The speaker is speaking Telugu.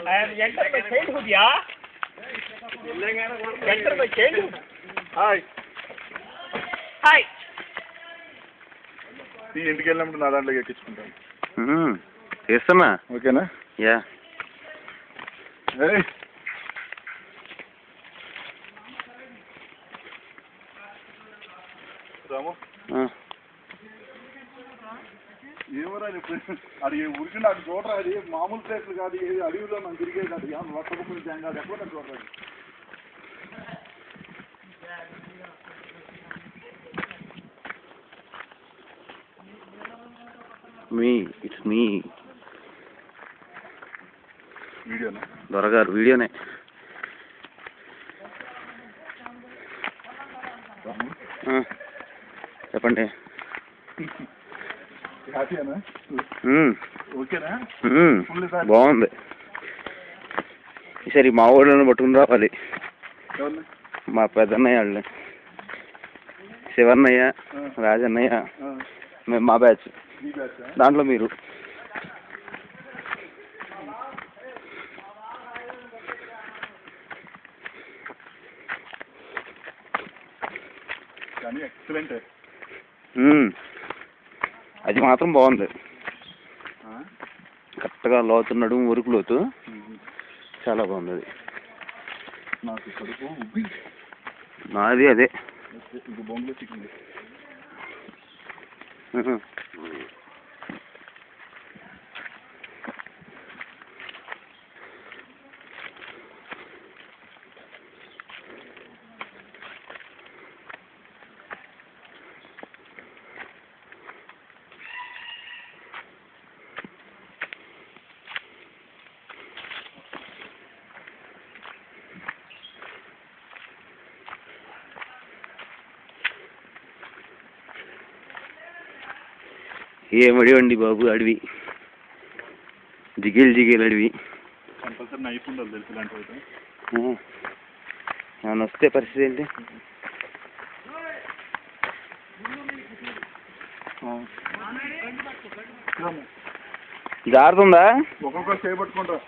enter my childhood, yeah. Enter my childhood. Hi Hi. నీ ఇంటికి వెళ్ళినప్పుడు నా దాంట్లో ఎక్కించుకుంటాను. చేస్తున్నా. ఓకేనా? యా. రాము ఏమరా అది ఉరికి నాకు చూడరా, అది మామూలు ప్లేస్లు కాదు, ఏది అడవిలో నాకు తిరిగేది అది వర్షకుని జాంగ్ కాదు, ఎప్పుడు నాకు చూడరా. ఇట్స్ మీ వీడియోనా? దొరగారు వీడియోనే. చెప్పండి. హ్యాపీనా? ఓకేనా? బాగుంది. ఈసారి మా ఊళ్ళో పట్టుకుని రావాలి. మా పెద్దన్నయ్య వాళ్ళని, శివన్నయ్య, రాజన్నయ్య, మేము మా బ్యాచ్, దాంట్లో మీరు. అది మాత్రం బాగుంది. కరెక్ట్గా లోతున్నాడు, ఉరుకు లోతు, చాలా బాగుంది అది. నాది అదే. ఏమడివండి బాబు, అడవి జిగేల్ జిగేల్ అడవి. కంపల్సరీ నైఫ్ ఉండాలి తెలుసు ఇలాంటివి. ఏమన్నా వస్తే పరిస్థితి ఏంటి? జాగ్రత్త జారుతుందా? ఒక్కొక్కరు చేయబట్టుకుంటారు.